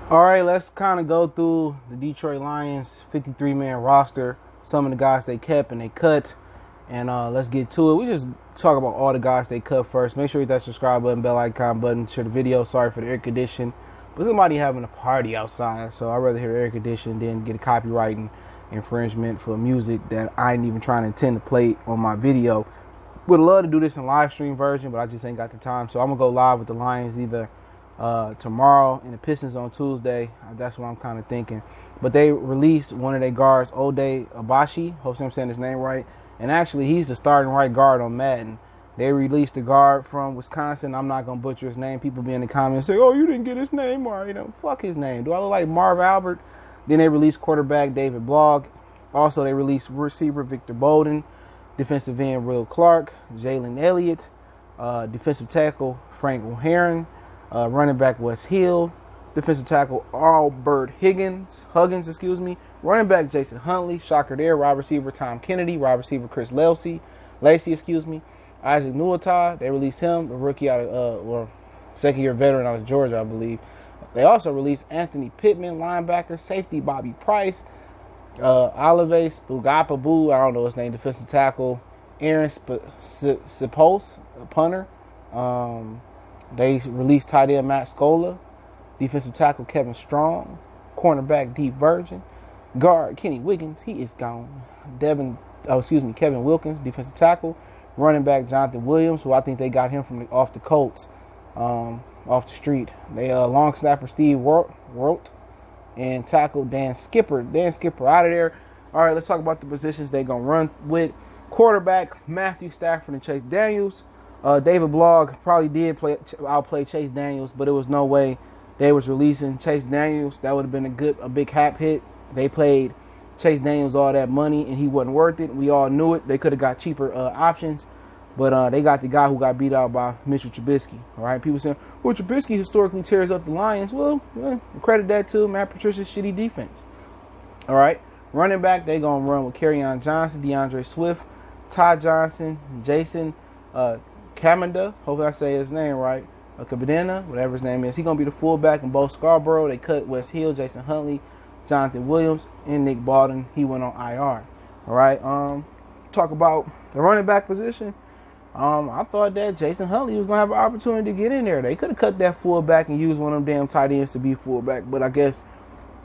All right, let's kind of go through the Detroit Lions 53-man roster, some of the guys they kept and they cut, and let's get to it. We just talk about all the guys they cut first. Make sure you hit that subscribe button, bell icon button, share the video. Sorry for the air condition, but somebody having a party outside, so I'd rather hear air condition than get a copyright infringement for music that I ain't even trying to intend to play on my video. Would love to do this in live stream version, but I just ain't got the time, so I'm gonna go live with the Lions either tomorrow and the Pistons on Tuesday. That's what I'm kind of thinking. But they released one of their guards, Ode Abashi. Hope I'm saying his name right. And actually, he's the starting right guard on Madden. They released the guard from Wisconsin. I'm not going to butcher his name. People be in the comments say, oh, you didn't get his name right. Fuck his name. Do I look like Marv Albert? Then they released quarterback David Blogg. Also, they released receiver Victor Bolden, defensive end Will Clark, Jalen Elliott, defensive tackle Frank O'Heron, running back Wes Hill, defensive tackle Albert Huggins, running back Jason Huntley, shocker there, wide receiver Tom Kennedy, wide receiver Chris Lacey, Isaac Nuata, they released him, the rookie out of, second-year veteran out of Georgia, I believe. They also released Anthony Pittman, linebacker, safety Bobby Price, Olive Spugapabu, I don't know his name, defensive tackle, Aaron Sipos, punter, they released tight end Matt Scola, defensive tackle Kevin Strong, cornerback Deep Virgin, guard Kenny Wiggins, he is gone. Kevin Wilkins, defensive tackle, running back Jonathan Williams, who I think they got him from off the Colts, off the street. They long snapper Steve Wilt and tackle Dan Skipper out of there. All right, let's talk about the positions they're gonna run with. Quarterback Matthew Stafford and Chase Daniels. David Blogg probably did outplay Chase Daniels, but it was no way they was releasing Chase Daniels. That would have been a big cap hit. They paid Chase Daniels all that money, and he wasn't worth it. We all knew it. They could have got cheaper options, but they got the guy who got beat out by Mitchell Trubisky. All right, people saying, well, Trubisky historically tears up the Lions. Well, credit that to Matt Patricia's shitty defense. All right, running back, they going to run with Kerryon Johnson, DeAndre Swift, Todd Johnson, Jason Kamada, hopefully I say his name right, Kabadena, whatever his name is. He's going to be the fullback in both Scarborough. They cut Wes Hill, Jason Huntley, Jonathan Williams, and Nick Baldwin. He went on IR. All right, talk about the running back position. I thought that Jason Huntley was going to have an opportunity to get in there. They could have cut that fullback and used one of them damn tight ends to be fullback, but I guess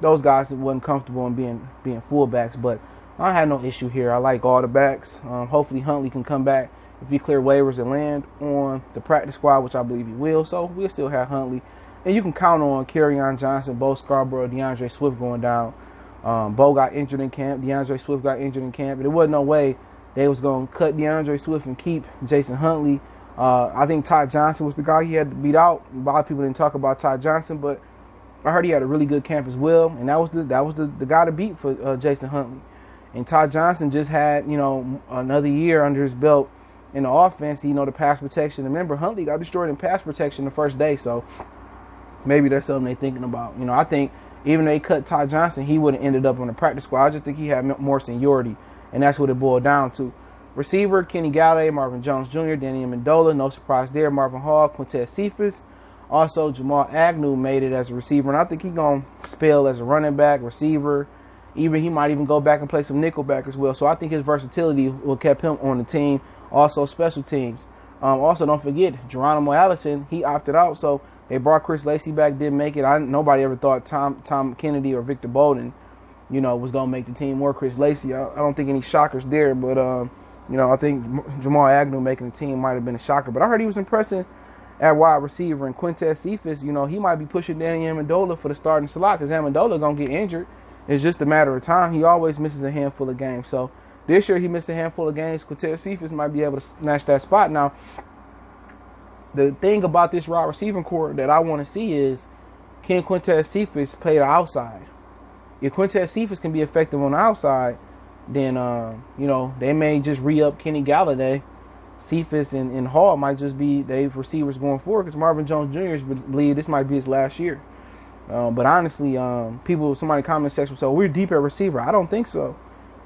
those guys wasn't comfortable in being fullbacks. But I had no issue here. I like all the backs. Hopefully Huntley can come back if he clear waivers and land on the practice squad, which I believe he will. So we'll still have Huntley. And you can count on Kerryon Johnson, Bo Scarborough, DeAndre Swift going down. Bo got injured in camp. DeAndre Swift got injured in camp. But there wasn't no way they was going to cut DeAndre Swift and keep Jason Huntley. I think Todd Johnson was the guy he had to beat out. A lot of people didn't talk about Todd Johnson, but I heard he had a really good camp as well. And that was the guy to beat for Jason Huntley. And Todd Johnson just had, another year under his belt in the offense. The pass protection. Remember, Huntley got destroyed in pass protection the first day, so maybe that's something they're thinking about. I think even though they cut Todd Johnson, he would have ended up on the practice squad. I just think he had more seniority, and that's what it boiled down to. Receiver, Kenny Galladay, Marvin Jones Jr., Danny Amendola, no surprise there. Marvin Hall, Quintez Cephas. Also, Jamal Agnew made it as a receiver, and I think he's going to spell as a running back, receiver. He might even go back and play some nickelback as well. So I think his versatility will keep him on the team. Also, special teams. Also, don't forget, Geronimo Allison, he opted out, so they brought Chris Lacey back, didn't make it. Nobody ever thought Tom Kennedy or Victor Bolden, was going to make the team, or Chris Lacey. I don't think any shockers there, but, I think Jamal Agnew making the team might have been a shocker. But I heard he was impressing at wide receiver. And Quintez Cephas, he might be pushing Danny Amendola for the starting slot because Amendola going to get injured. It's just a matter of time. He always misses a handful of games. So this year he missed a handful of games. Quintez Cephas might be able to snatch that spot. Now, the thing about this wide receiving core that I want to see is, can Quintez Cephas play the outside? If Quintez Cephas can be effective on the outside, then, they may just re-up Kenny Galladay. Cephas and Hall might just be the receivers going forward because Marvin Jones Jr. believe this might be his last year. But honestly, somebody in the comment section said, we're deep at receiver. I don't think so.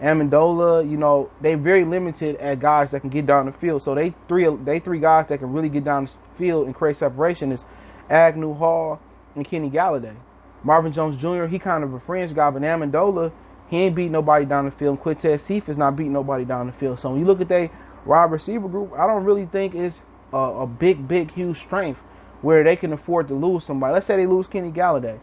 Amendola, they're very limited at guys that can get down the field. So they three guys that can really get down the field and create separation is Agnew, Hall, and Kenny Galladay. Marvin Jones Jr., he kind of a fringe guy, but Amendola, he ain't beat nobody down the field. Quintez Cephas not beating nobody down the field. So when you look at their wide receiver group, I don't really think it's a big, huge strength where they can afford to lose somebody. Let's say they lose Kenny Galladay.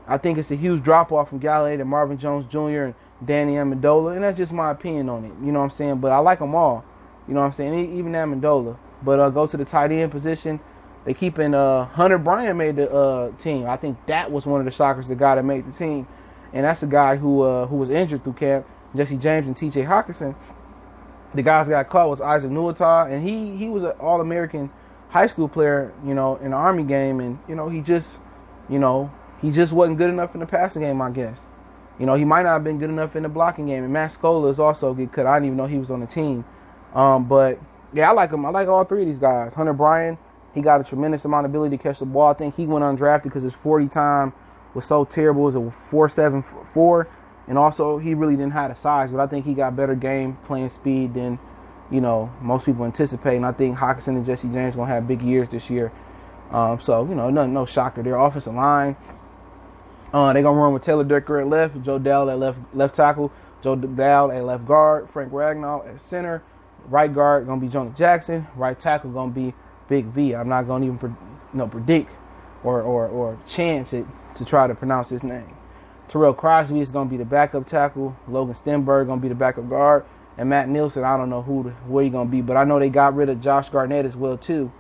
I think it's a huge drop-off from Galladay to Marvin Jones Jr. and Danny Amendola, and that's just my opinion on it. You know what I'm saying? But I like them all. You know what I'm saying? Even Amendola. But go to the tight end position. They keeping Hunter Bryant made the team. I think that was one of the shockers, the guy that made the team. And that's a guy who was injured through camp. Jesse James and T.J. Hockenson. The guys that got caught was Isaac Nuatar, and he was an All-American high school player, you know, in the Army game, and he just wasn't good enough in the passing game, I guess. He might not have been good enough in the blocking game. And Matt Scola is also a good cut. I didn't even know he was on the team. But yeah, I like him. I like all three of these guys. Hunter Bryant, he got a tremendous amount of ability to catch the ball. I think he went undrafted because his 40 time was so terrible. It was a 4.74. And also, he really didn't have the size, but I think he got better game playing speed than, most people anticipate. And I think Hockenson and Jesse James going to have big years this year. So, no shocker. Their offensive line, they're going to run with Taylor Decker at left, Joe Dowd at left tackle, Joe Dowd at left guard, Frank Ragnow at center. Right guard going to be Jonah Jackson. Right tackle going to be Big V. I'm not going to even predict or chance it to try to pronounce his name. Terrell Crosby is going to be the backup tackle. Logan Stenberg going to be the backup guard. And Matt Nielsen, I don't know where he's going to be, but I know they got rid of Josh Garnett as well, too.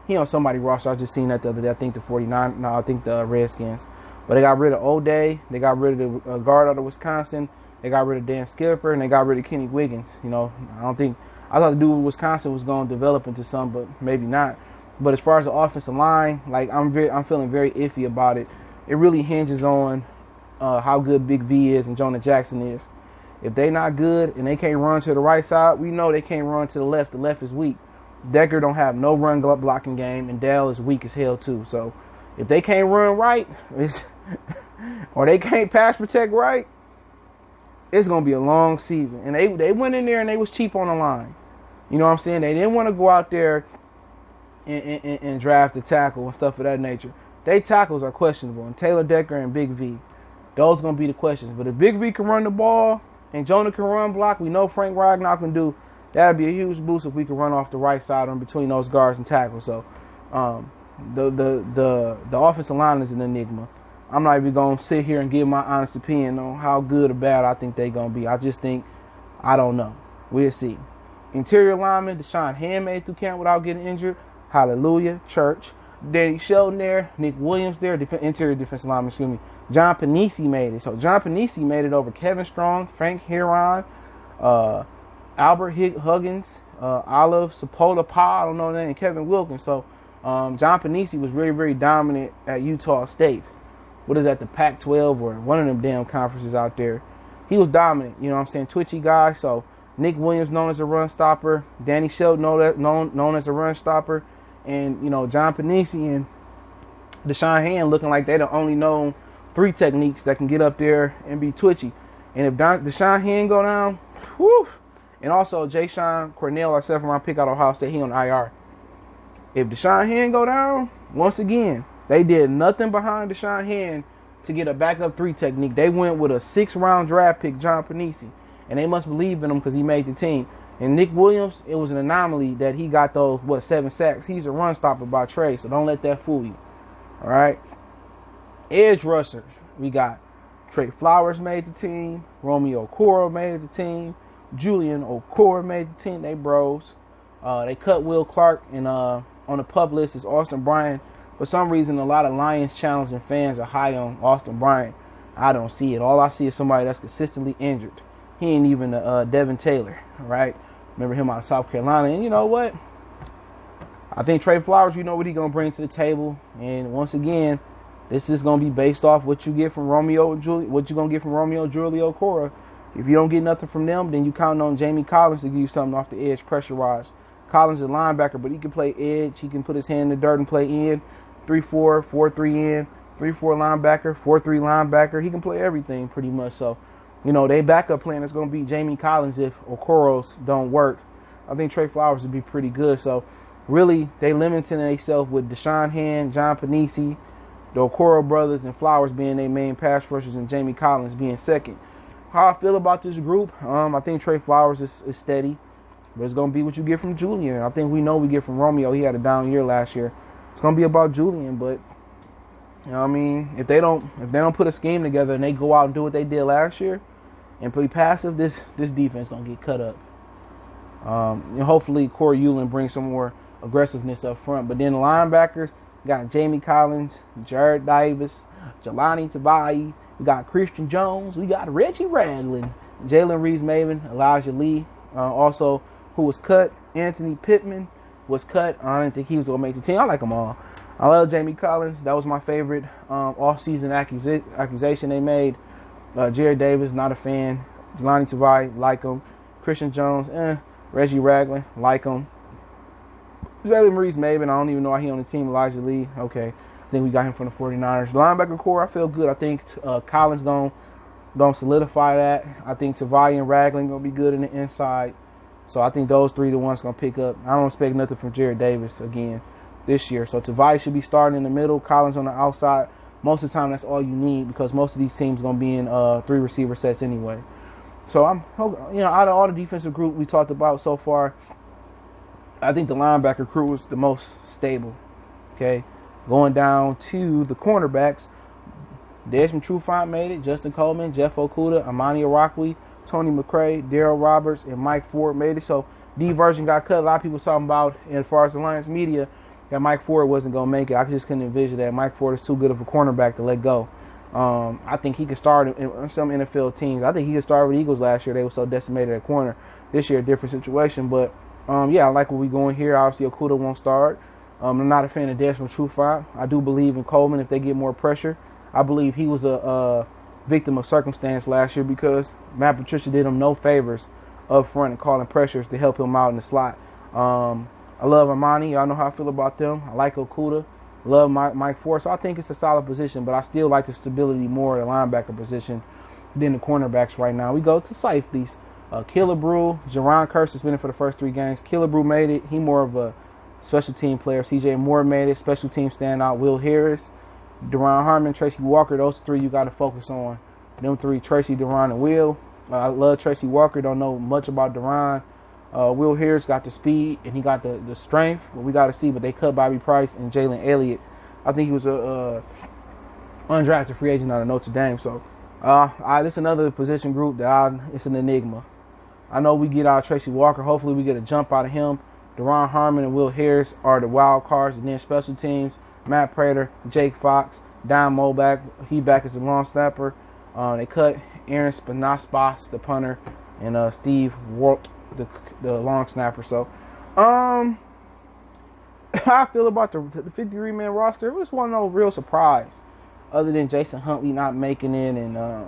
He on somebody's roster. I just seen that the other day. I think the Redskins. But they got rid of O'Day. They got rid of the guard out of Wisconsin. They got rid of Dan Skipper, and they got rid of Kenny Wiggins. I thought the dude with Wisconsin was going to develop into some, but maybe not. But as far as the offensive line, I'm feeling very iffy about it. It really hinges on how good Big V is and Jonah Jackson is. If they not good and they can't run to the right side, we know they can't run to the left. The left is weak. Decker don't have no run blocking game, and Dell is weak as hell too. So if they can't run right, or they can't pass protect right, it's gonna be a long season. And they went in there and they was cheap on the line. You know what I'm saying? They didn't want to go out there and draft a tackle and stuff of that nature. They tackles are questionable, and Taylor Decker and Big V, those are gonna be the questions. But if Big V can run the ball and Jonah can run block, we know Frank Ragnow can do. That'd be a huge boost if we could run off the right side in between those guards and tackles. So the offensive line is an enigma. I'm not even going to sit here and give my honest opinion on how good or bad I think they're going to be. I just think, I don't know. We'll see. Interior lineman, Deshaun Hand made it through camp without getting injured. Hallelujah. Church. Danny Shelton there. Nick Williams there. Interior defensive lineman, John Panisi made it. So John Panisi made it over Kevin Strong, Frank Heron, Albert Huggins, Olive Sapola Pa, I don't know the name, and Kevin Wilkins. So John Panisi was very, very dominant at Utah State. What is that, the Pac-12 or one of them damn conferences out there. He was dominant, you know what I'm saying, twitchy guy. So Nick Williams known as a run stopper, Danny Shelton known as a run stopper, and John Panisi and Deshaun Hand looking like they're the only known three techniques that can get up there and be twitchy. And if Deshaun Hand go down, whew, and also Jayshon Cornell, our 7th-round pick out of Ohio State, he on IR. If Deshaun Hand go down, once again, they did nothing behind Deshaun Hand to get a backup 3 technique. They went with a 6th-round draft pick, John Panisi, and they must believe in him because he made the team. And Nick Williams, it was an anomaly that he got those, 7 sacks. He's a run stopper by trade, so don't let that fool you. All right? Edge rushers, we got Trey Flowers made the team. Romeo Okoro made the team. Julian Okoro made the team. They bros. They cut Will Clark, and on the PUP list is Austin Bryant. For some reason, a lot of Lions channels and fans are high on Austin Bryant. I don't see it. All I see is somebody that's consistently injured. He ain't even Devin Taylor, right? Remember him out of South Carolina. And you know what? I think Trey Flowers, you know what he's going to bring to the table. And once again, this is going to be based off what you get from Romeo and Julie, what you're going to get from Romeo and Julie Okoro. If you don't get nothing from them, then you count on Jamie Collins to give you something off the edge pressure-wise. Collins is a linebacker, but he can play edge. He can put his hand in the dirt and play in. 3-4, 4-3 in, 3-4 linebacker, 4-3 linebacker. He can play everything pretty much. So, their backup plan is going to be Jamie Collins if Okoro's don't work. I think Trey Flowers would be pretty good. So, really, they limiting themselves with Deshaun Hand, John Panisi, The Okoro brothers and Flowers being their main pass rushers and Jamie Collins being second. How I feel about this group, I think Trey Flowers is steady, but it's going to be what you get from Julian. I think we know we get from Romeo. He had a down year last year. It's going to be about Julian, but you know what I mean? If they don't put a scheme together and they go out and do what they did last year and play passive, this defense going to get cut up. And hopefully Corey Ulen brings some more aggressiveness up front. But then the linebackers, we got Jamie Collins, Jared Davis, Jelani Tabai, we got Christian Jones, we got Reggie Ragland, Jalen Reeves-Maven, Elijah Lee, also who was cut. Anthony Pittman was cut. I didn't think he was going to make the team. I like them all. I love Jamie Collins. That was my favorite off-season accusation they made. Jared Davis, not a fan. Jelani Tabai, like him. Christian Jones, Reggie Ragland, like him. Jalen Reeves-Maven, I don't even know why he on the team. Elijah Lee, okay. I think we got him from the 49ers. The linebacker core, I feel good. I think Collins going to solidify that. I think Tavai and Ragland going to be good in the inside. So I think those three the ones going to pick up. I don't expect nothing from Jared Davis again this year. So Tavai should be starting in the middle. Collins on the outside. Most of the time, that's all you need because most of these teams going to be in 3 receiver sets anyway. So out of all the defensive group we talked about so far, I think the linebacker crew was the most stable. Okay, going down to the cornerbacks, Desmond Trufant made it. Justin Coleman, Jeff Okudah, Amani Arakwe, Tony McRae, Darryl Roberts, and Mike Ford made it. So D-Version got cut. A lot of people talking about, and as far as Alliance Media, that Mike Ford wasn't going to make it. I just couldn't envision that. Mike Ford is too good of a cornerback to let go. I think he could start in some NFL teams. I think he could start with Eagles last year. They were so decimated at corner. This year, a different situation. But, I like where we're going here. Obviously, Okudah won't start. I'm not a fan of Desmond Trufant. I do believe in Coleman if they get more pressure. I believe he was a victim of circumstance last year because Matt Patricia did him no favors up front and calling pressures to help him out in the slot. I love Amani. Y'all know how I feel about them. I like Okudah. Love Mike Ford. So I think it's a solid position, but I still like the stability more at the linebacker position than the cornerbacks right now. We go to safeties. Killebrew, Jerron Kearse suspended for the first 3 games. Killebrew made it. He more of a special team player. C.J. Moore made it. Special team standout. Will Harris, Deron Harmon, Tracy Walker. Those 3 you got to focus on. Them 3, Tracy, Deron, and Will. I love Tracy Walker. Don't know much about Deron. Will Harris got the speed and he got the strength. But we got to see. But they cut Bobby Price and Jalen Elliott. I think he was a undrafted free agent out of Notre Dame. So this is another position group that it's an enigma. I know we get out Tracy Walker. Hopefully we get a jump out of him. Deron Harmon and Will Harris are the wild cards. And then special teams, Matt Prater, Jake Fox, Don Moback. He back as a long snapper. They cut Aaron Spinaspas, the punter, and Steve Walt, the long snapper. So, how I feel about the 53-man roster, it was one no real surprise other than Jason Huntley not making it. And a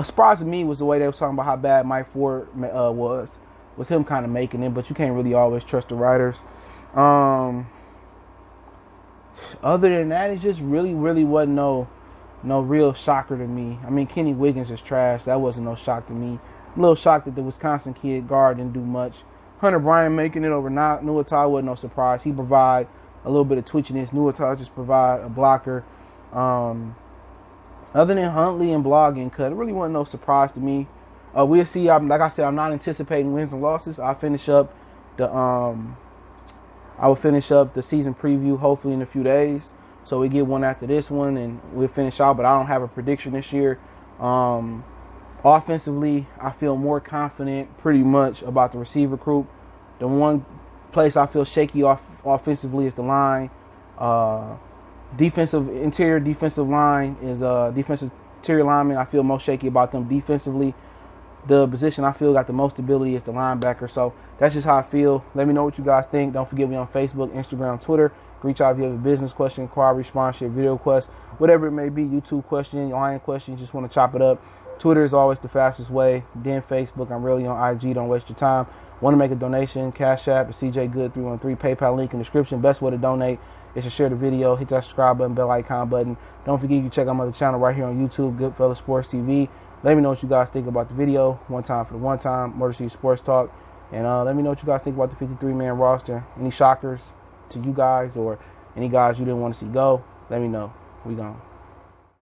surprise to me was the way they were talking about how bad Mike Ford was him kind of making it, but you can't really always trust the writers. Other than that, it just really wasn't no real shocker to me. I mean, Kenny Wiggins is trash. That wasn't no shock to me. I'm a little shocked that the Wisconsin kid guard didn't do much. Hunter Bryant making it over Nuatai wasn't no surprise. He provide a little bit of twitchiness. Nuatai just provide a blocker. Other than Huntley and Blog getting cut, it really wasn't no surprise to me. We'll see. Like I said, I'm not anticipating wins and losses. I will finish up the season preview hopefully in a few days. So we get one after this one and we'll finish out. But I don't have a prediction this year. Offensively, I feel more confident pretty much about the receiver group. The one place I feel shaky offensively is the line. Interior defensive line is defensive interior lineman. I feel most shaky about them defensively. The position I feel got the most stability is the linebacker. So that's just how I feel. Let me know what you guys think. Don't forget me on Facebook, Instagram, Twitter. Reach out if you have a business question, inquiry, sponsorship, video request, whatever it may be, YouTube question, line question, you just want to chop it up. Twitter is always the fastest way. Then Facebook. I'm really on IG. Don't waste your time. Want to make a donation? Cash App, CJ Good 313. PayPal link in the description. Best way to donate is to share the video. Hit that subscribe button, bell icon button. Don't forget you can check out my other channel right here on YouTube, Goodfellas Sports TV. Let me know what you guys think about the video. One time for the one time. Motor City Sports Talk. And let me know what you guys think about the 53-man roster. Any shockers to you guys or any guys you didn't want to see go. let me know. We gone.